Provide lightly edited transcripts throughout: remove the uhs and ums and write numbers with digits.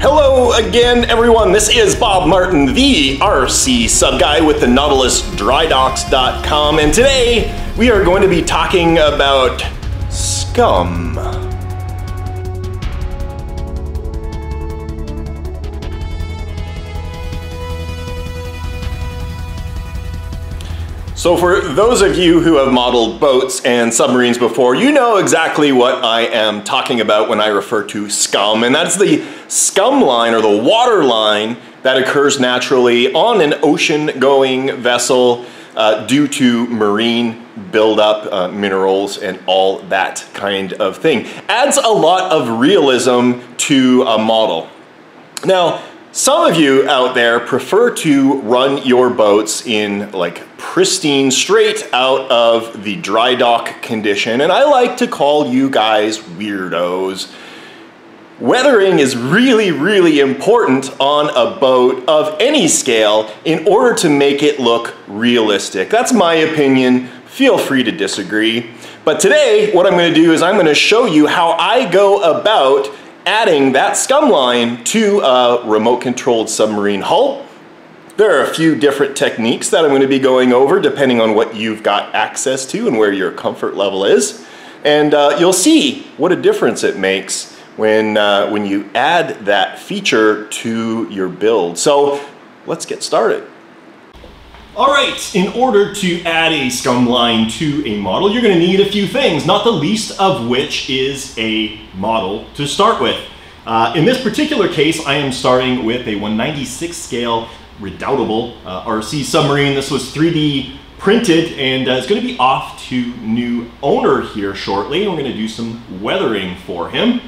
Hello again, everyone. This is Bob Martin, the RC Subguy with the NautilusDryDocks.com, and today we are going to be talking about scum. So for those of you who have modeled boats and submarines before, you know exactly what I am talking about when I refer to scum, and that's the scum line or the water line that occurs naturally on an ocean-going vessel due to marine buildup, minerals, and all that kind of thing. Adds a lot of realism to a model. Now, some of you out there prefer to run your boats in like pristine, straight out of the dry dock condition, and I like to call you guys weirdos. Weathering is really, really important on a boat of any scale in order to make it look realistic. That's my opinion. Feel free to disagree. But today, what I'm going to do is I'm going to show you how I go about adding that scum line to a remote-controlled submarine hull. There are a few different techniques that I'm going to be going over depending on what you've got access to and where your comfort level is. And you'll see what a difference it makes when you add that feature to your build. So let's get started. All right, in order to add a scum line to a model, you're going to need a few things, not the least of which is a model to start with. In this particular case, I am starting with a 1/96 scale redoubtable RC Submarine. This was 3D printed and it's going to be off to new owner here shortly. We're going to do some weathering for him.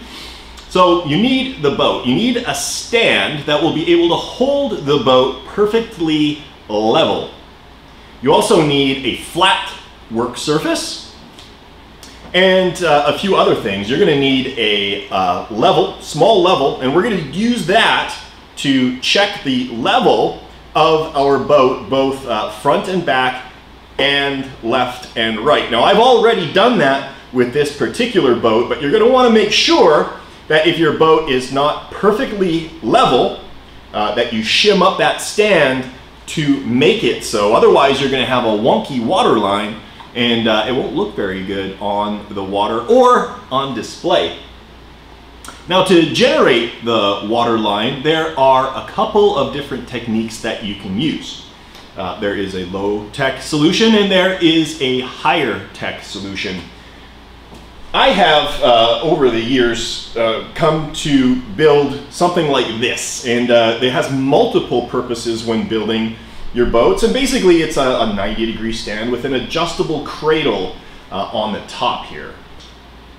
So you need the boat. You need a stand that will be able to hold the boat perfectly level. You also need a flat work surface and a few other things. You're going to need a small level, and we're going to use that to check the level of our boat, both front and back and left and right. Now, I've already done that with this particular boat, but you're going to want to make sure that if your boat is not perfectly level, that you shim up that stand to make it so. Otherwise, you're going to have a wonky water line and it won't look very good on the water or on display. Now, to generate the water line, there are a couple of different techniques that you can use. There is a low-tech solution and there is a higher-tech solution. I have, over the years, come to build something like this, and it has multiple purposes when building your boats, and basically it's a 90-degree stand with an adjustable cradle on the top here.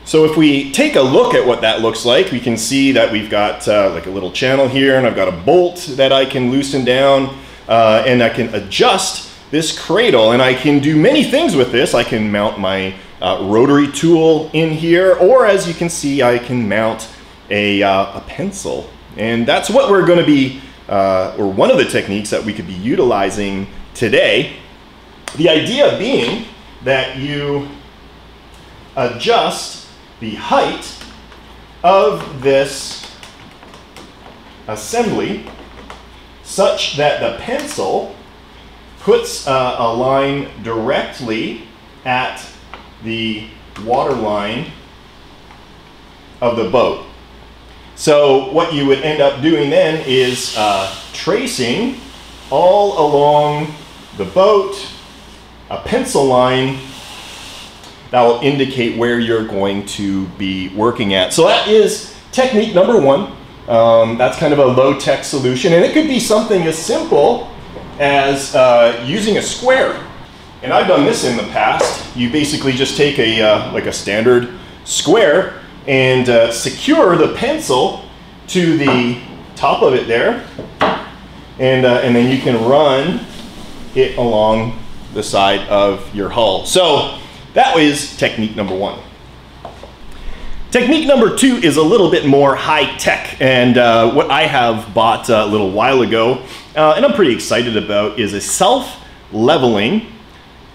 So if we take a look at what that looks like, we can see that we've got like a little channel here, and I've got a bolt that I can loosen down, and I can adjust this cradle, and I can do many things with this. I can mount my rotary tool in here, or as you can see, I can mount a pencil. And that's what we're going to be, or one of the techniques that we could be utilizing today. The idea being that you adjust the height of this assembly such that the pencil puts a line directly at the water line of the boat. So what you would end up doing then is tracing all along the boat a pencil line that will indicate where you're going to be working at. So that is technique number one. That's kind of a low-tech solution, and it could be something as simple as using a square. And I've done this in the past. You basically just take like a standard square and secure the pencil to the top of it there, and then you can run it along the side of your hull. So that is technique number one. Technique number two is a little bit more high-tech, and what I have bought a little while ago, and I'm pretty excited about, is a self-leveling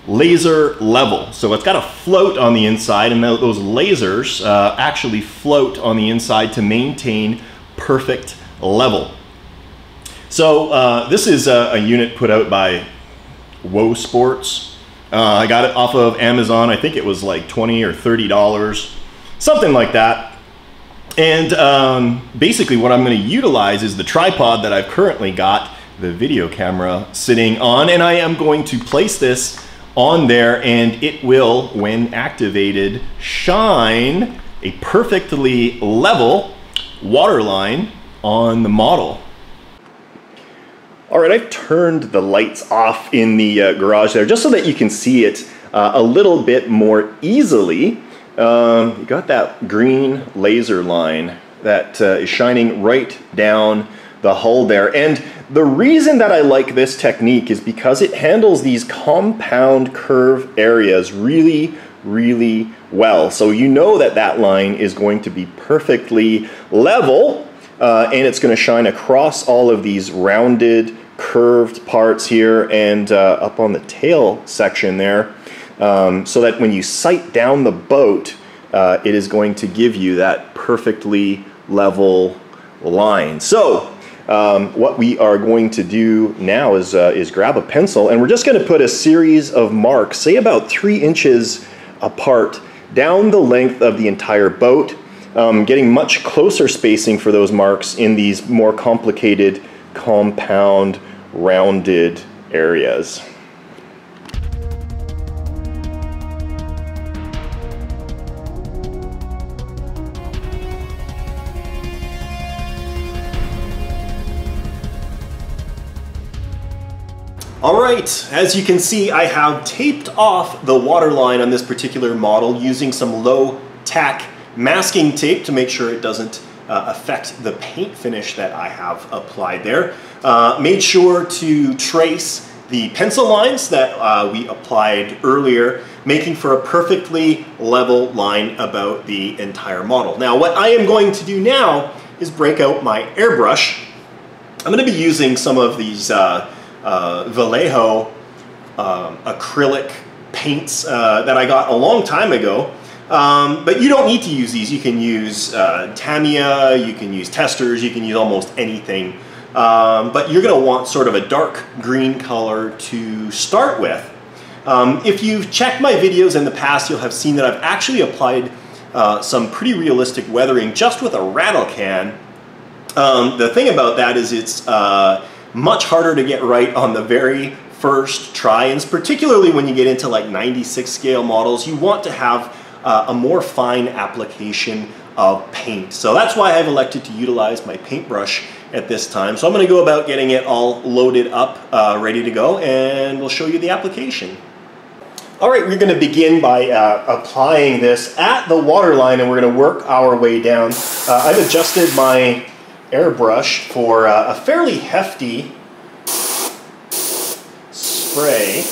laser level. So it's got a float on the inside, and those lasers actually float on the inside to maintain perfect level. So this is a unit put out by Woe Sports. I got it off of Amazon. I think it was like $20 or $30, something like that. And basically what I'm going to utilize is the tripod that I've currently got the video camera sitting on, and I am going to place this on there, and it will, when activated, shine a perfectly level waterline on the model. All right, I've turned the lights off in the garage there just so that you can see it a little bit more easily. You got that green laser line that is shining right down the hull there. And the reason that I like this technique is because it handles these compound curve areas really, really well. So you know that that line is going to be perfectly level, and it's going to shine across all of these rounded, curved parts here and up on the tail section there. So that when you sight down the boat, it is going to give you that perfectly level line. So what we are going to do now is grab a pencil, and we're just going to put a series of marks, say about 3 inches apart, down the length of the entire boat, getting much closer spacing for those marks in these more complicated, compound, rounded areas. All right, as you can see, I have taped off the waterline on this particular model using some low-tack masking tape to make sure it doesn't affect the paint finish that I have applied there. Made sure to trace the pencil lines that we applied earlier, making for a perfectly level line about the entire model. Now, what I am going to do now is break out my airbrush. I'm going to be using some of these Vallejo acrylic paints that I got a long time ago, but you don't need to use these. You can use Tamiya, you can use testers, you can use almost anything, but you're going to want sort of a dark green color to start with. If you've checked my videos in the past, you'll have seen that I've actually applied some pretty realistic weathering just with a rattle can. The thing about that is it's much harder to get right on the very first try, and particularly when you get into like 96 scale models, you want to have a more fine application of paint. So that's why I've elected to utilize my paintbrush at this time. So I'm going to go about getting it all loaded up, ready to go, and we'll show you the application. All right, we're going to begin by applying this at the waterline, and we're going to work our way down. I've adjusted my airbrush for a fairly hefty spray.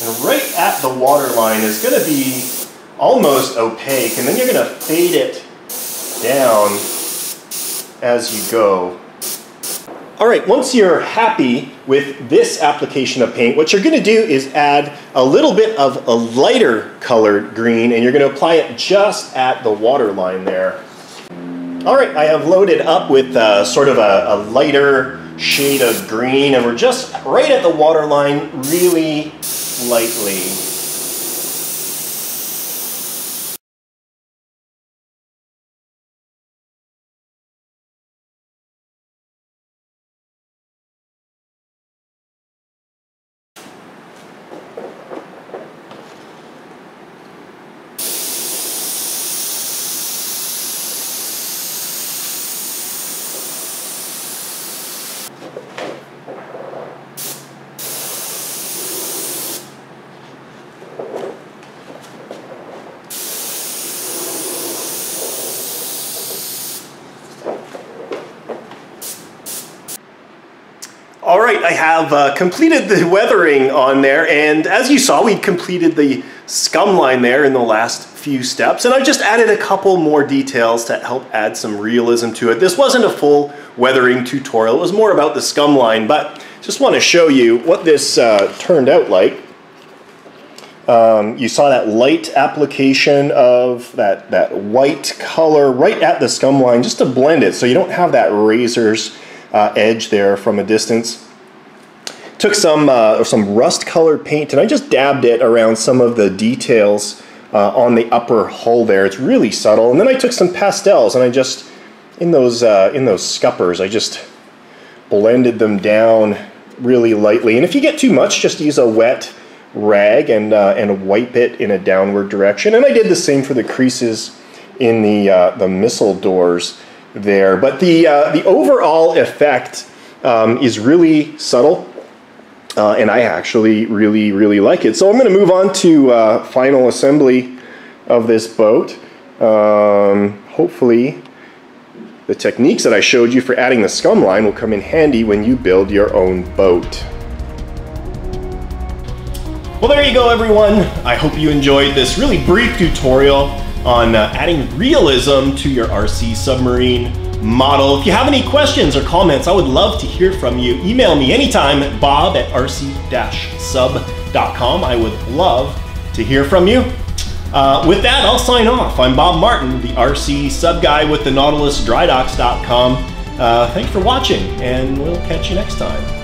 And right at the waterline is going to be almost opaque, and then you're going to fade it down as you go. All right, once you're happy with this application of paint, what you're going to do is add a little bit of a lighter colored green, and you're going to apply it just at the waterline there. All right, I have loaded up with sort of a lighter shade of green, and we're just right at the waterline really lightly. All right, I have completed the weathering on there, and as you saw, we completed the scum line there in the last few steps, and I've just added a couple more details to help add some realism to it. This wasn't a full weathering tutorial, it was more about the scum line, but Just want to show you what this turned out like. You saw that light application of that white color right at the scum line just to blend it so you don't have that razor's edge there from a distance. Took some rust colored paint and I just dabbed it around some of the details on the upper hull there. It's really subtle. And then I took some pastels and I just, in those scuppers, I just blended them down really lightly. And if you get too much, just use a wet rag and wipe it in a downward direction. And I did the same for the creases in the missile doors there. But the overall effect is really subtle. And I actually really like it. So I'm going to move on to final assembly of this boat. Hopefully the techniques that I showed you for adding the scum line will come in handy when you build your own boat. Well, there you go, everyone. I hope you enjoyed this really brief tutorial on adding realism to your RC submarine model. If you have any questions or comments, I would love to hear from you. Email me anytime at bob@rc-sub.com. I would love to hear from you. With that, I'll sign off. I'm Bob Martin, the RC Sub Guy with the NautilusDryDocks.com. Thanks for watching, and we'll catch you next time.